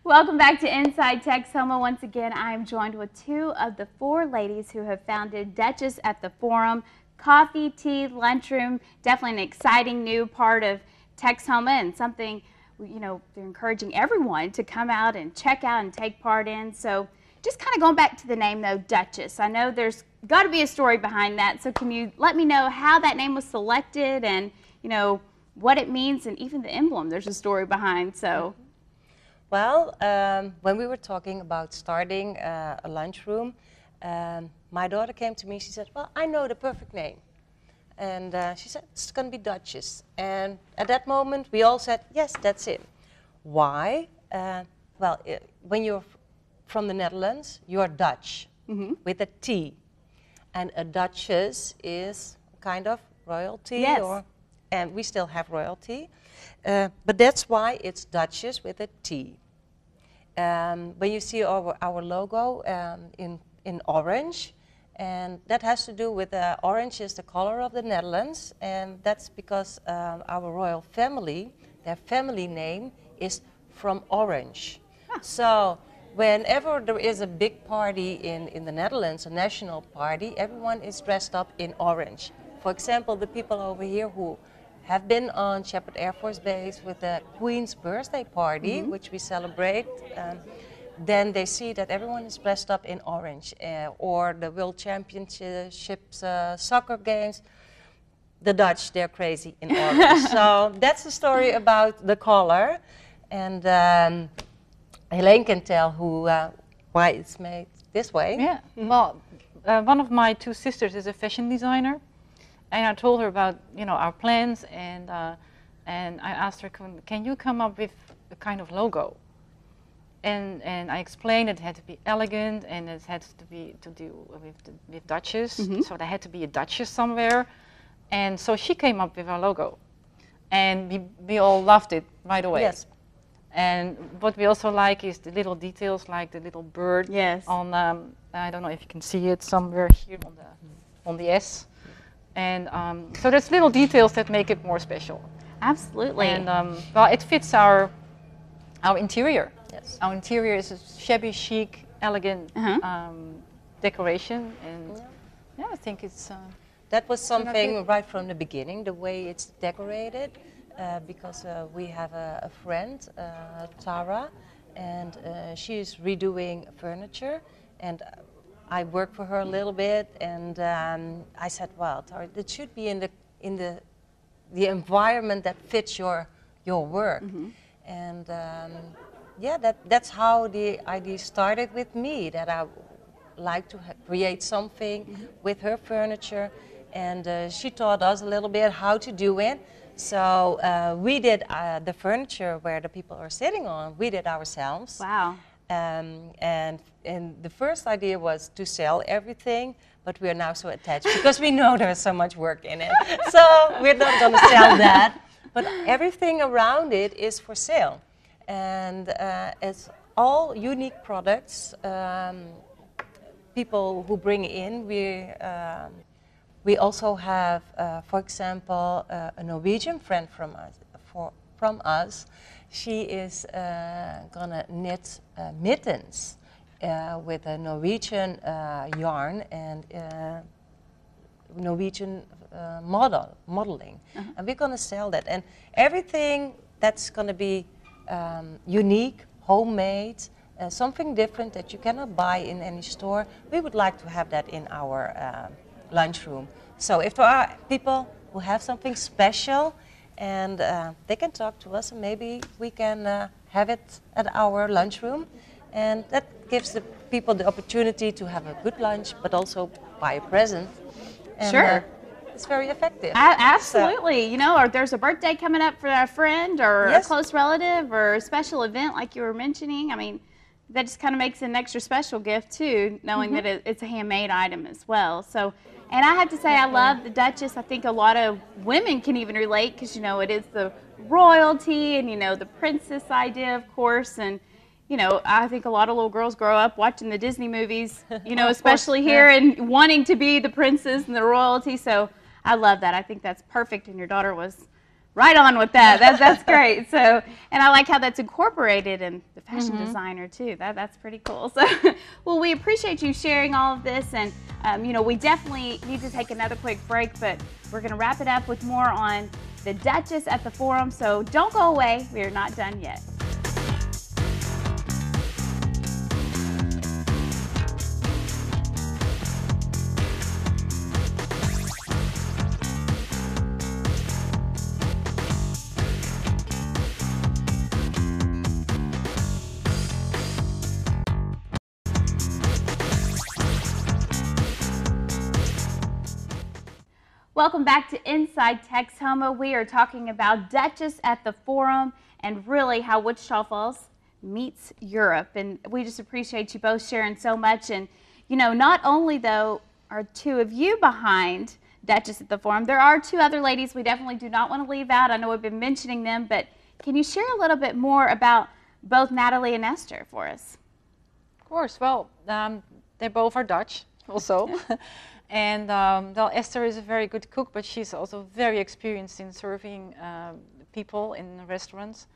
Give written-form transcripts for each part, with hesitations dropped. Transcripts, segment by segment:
Welcome back to Inside Texoma. Once again, I am joined with two of the four ladies who have founded Dutchess at the Forum. Coffee, tea, lunchroom, definitely an exciting new part of Texoma and something, you know, they're encouraging everyone to come out and check out and take part in. So just kind of going back to the name though, Dutchess. I know there's got to be a story behind that. So can you let me know how that name was selected and, you know, what it means and even the emblem there's a story behind. So. Well, when we were talking about starting a lunchroom, my daughter came to me, she said, well, I know the perfect name. And she said, it's going to be Dutchess. And at that moment, we all said, yes, that's it. Why? Well, when you're from the Netherlands, you're Dutch, with a T. And a Duchess is kind of royalty, yes. And we still have royalty. But that's why it's Dutchess with a T. When you see our logo in orange, and that has to do with orange is the color of the Netherlands, and that's because our royal family, their family name is from Orange. Huh. So whenever there is a big party in the Netherlands, a national party, everyone is dressed up in orange. For example, the people over here who have been on Shepherd Air Force Base with the Queen's birthday party, which we celebrate, then they see that everyone is dressed up in orange. Or the World Championships, soccer games, the Dutch, they're crazy in orange. So that's the story about the color. And Helene can tell why it's made this way. Yeah, well, one of my two sisters is a fashion designer. And I told her about, you know, our plans, and I asked her, can you come up with a kind of logo? And I explained it had to be elegant, and it had to be to do with Dutchess, so there had to be a Dutchess somewhere. And so she came up with our logo, and we all loved it right away. Yes. And what we also like is the little details, like the little bird. Yes. On I don't know if you can see it somewhere here on the S. And so there's little details that make it more special. Absolutely. And well, it fits our interior. Yes. Our interior is a shabby, chic, elegant decoration, and yeah, I think it's. That was something right from the beginning, the way it's decorated, because we have a friend, Tara, and she's redoing furniture, and I worked for her a little bit, and I said, well, Tara, it should be in the environment that fits your work. And yeah, that's how the idea started with me, that I like to create something with her furniture, and she taught us a little bit how to do it. So we did the furniture where the people are sitting on, we did ourselves. Wow. And the first idea was to sell everything, but we are now so attached because we know there's so much work in it. So we're not going to sell that, but everything around it is for sale. And it's all unique products. People who bring in, we also have, for example, a Norwegian friend from us. She is gonna knit mittens with a Norwegian yarn and Norwegian modeling, and we're gonna sell that. And everything that's gonna be unique, homemade, something different that you cannot buy in any store. We would like to have that in our lunchroom. So if there are people who have something special, and they can talk to us, and maybe we can have it at our lunchroom, and that gives the people the opportunity to have a good lunch, but also buy a present. And, sure. It's very effective. Absolutely. So, you know, or there's a birthday coming up for a friend or yes. a close relative or a special event like you were mentioning. I mean, that just kind of makes it an extra special gift too, knowing that it's a handmade item as well. So, and I have to say, I love the Dutchess. I think a lot of women can even relate because, you know, it is the royalty and, you know, the princess idea, of course. And, you know, I think a lot of little girls grow up watching the Disney movies, you know, especially here, and wanting to be the princess and the royalty. So I love that. I think that's perfect. And your daughter was right on with that. That's great. So, and I like how that's incorporated in the fashion designer too. That's pretty cool. So, well, we appreciate you sharing all of this, and you know, we definitely need to take another quick break, but we're going to wrap it up with more on the Dutchess at the Forum. So don't go away. We are not done yet. Welcome back to Inside Texoma. We are talking about Dutchess at the Forum and really how Wichita Falls meets Europe. And we just appreciate you both sharing so much. And, you know, not only, though, are two of you behind Dutchess at the Forum, there are two other ladies we definitely do not want to leave out. I know we've been mentioning them, but can you share a little bit more about both Natalie and Esther for us? Of course. Well, they both are Dutch also. And well, Esther is a very good cook, but she's also very experienced in serving people in restaurants.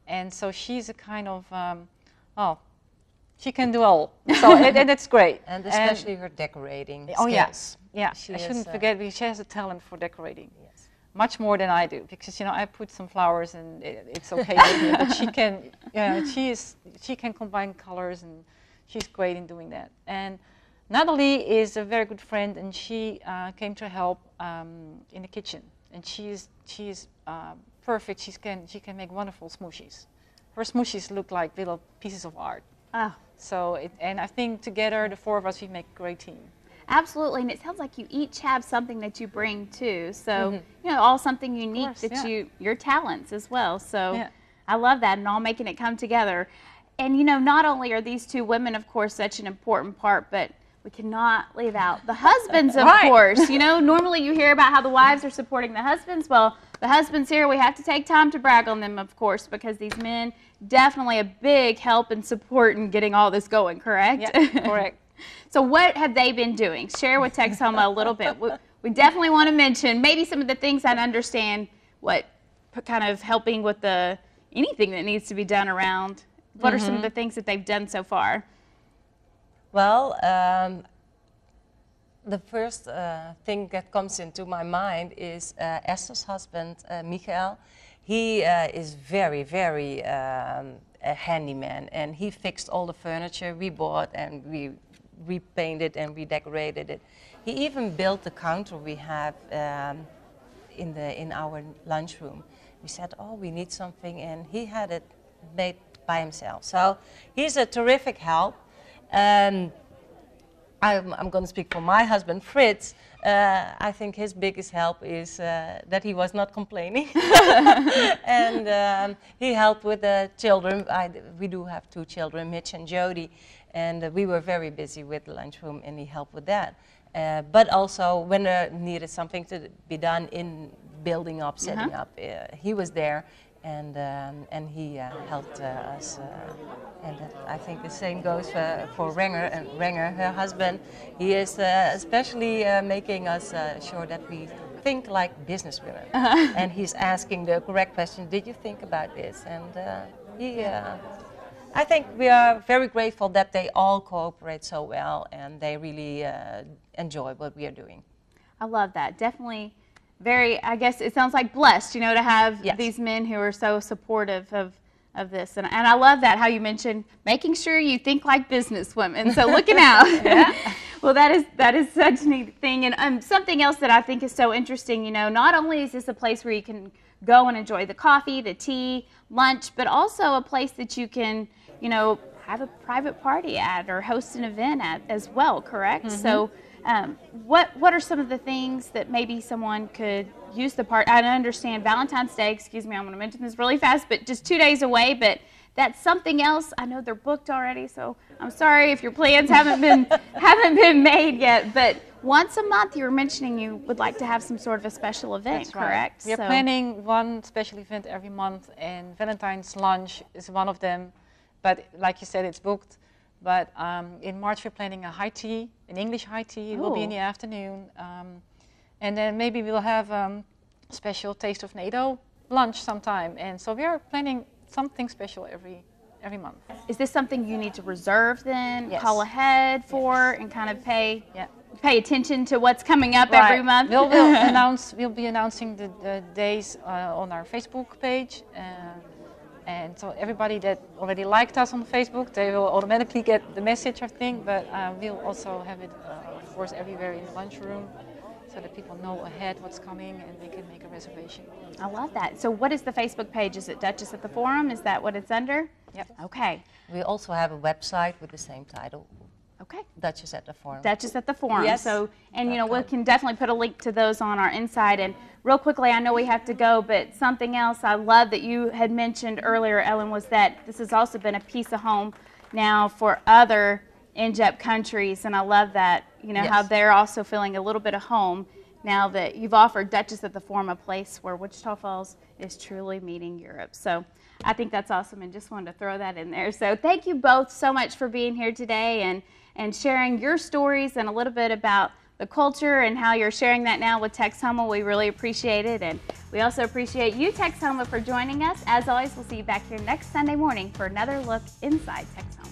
And so she's a kind of, well, she can do all. So and it's great. And especially her decorating Oh, skills. yes. Yeah, She I shouldn't is, forget, she has a talent for decorating. Yes. Much more than I do, because, you know, I put some flowers and it's okay with me, but she can, you know, she can combine colors, and she's great in doing that. And Natalie is a very good friend, and she came to help in the kitchen, and she's perfect. She can make wonderful smoothies. Her smoothies look like little pieces of art. Oh. So and I think together, the four of us, we make a great team. Absolutely, and it sounds like you each have something that you bring too. So you know, all something unique that your talents as well. So I love that, and all making it come together. And you know, not only are these two women, of course, such an important part, but we cannot leave out the husbands, of course. You know, normally you hear about how the wives are supporting the husbands. Well, the husbands here, we have to take time to brag on them, of course, because these men definitely a big help and support in getting all this going, correct? Yeah, correct. So what have they been doing? Share with Texoma a little bit. We definitely want to mention maybe some of the things I understand, what kind of helping with anything that needs to be done around. What are some of the things that they've done so far? Well, the first thing that comes into my mind is Esther's husband, Michael. He is very, very a handyman, and he fixed all the furniture we bought, and we repainted and redecorated it. He even built the counter we have in our lunchroom. We said, oh, we need something, and he had it made by himself. So he's a terrific help. I'm going to speak for my husband, Fritz. I think his biggest help is that he was not complaining. And he helped with the children. We do have two children, Mitch and Jody. And we were very busy with the lunchroom, and he helped with that. But also, when there needed something to be done in building up, setting up, he was there. And he helped us, and I think the same goes for Renger. And Renger, her husband, he is especially making us sure that we think like businesswomen. And he's asking the correct question, did you think about this? And I think we are very grateful that they all cooperate so well, and they really enjoy what we are doing. I love that. Definitely. Very, I guess it sounds like blessed, you know, to have these men who are so supportive of this. And I love that, how you mentioned making sure you think like businesswomen. So looking out. Well, that is such a neat thing. And something else that I think is so interesting, you know, not only is this a place where you can go and enjoy the coffee, the tea, lunch, but also a place that you can, you know, have a private party at or host an event at as well, correct? So what are some of the things that maybe someone could use the part? I understand Valentine's Day, excuse me, I'm going to mention this really fast, but just 2 days away, but that's something else. I know they're booked already, so I'm sorry if your plans haven't been made yet, but once a month you were mentioning you would like to have some sort of a special event, That's right. correct? We are planning one special event every month, and Valentine's lunch is one of them, but like you said, it's booked. But in March, we're planning a high tea, an English high tea. It will be in the afternoon. And then maybe we'll have a special taste of NATO lunch sometime. And so we are planning something special every month. Is this something you need to reserve then, Yes. call ahead for, and kind of pay Yeah. attention to what's coming up every month? We'll be announcing the days on our Facebook page. And so everybody that already liked us on Facebook, they will automatically get the message, I think. But we'll also have it, of course, everywhere in the lunchroom, so that people know ahead what's coming and they can make a reservation. I love that. So what is the Facebook page? Is it Dutchess at the Forum? Is that what it's under? Yep. Okay. We also have a website with the same title, Okay. Dutchess at the Forum. Dutchess at the Forum. Yes. So, and you know, we can definitely put a link to those on our inside. And real quickly, I know we have to go, but something else I love that you had mentioned earlier, Ellen, was that this has also been a piece of home now for other NJEP countries, and I love that, you know, how Yes. they're also feeling a little bit of home now that you've offered Dutchess at the Forum, a place where Wichita Falls is truly meeting Europe. So I think that's awesome, and just wanted to throw that in there. So thank you both so much for being here today and sharing your stories and a little bit about the culture and how you're sharing that now with Texoma. We really appreciate it, and we also appreciate you, Texoma, for joining us. As always, we'll see you back here next Sunday morning for another look inside Texoma.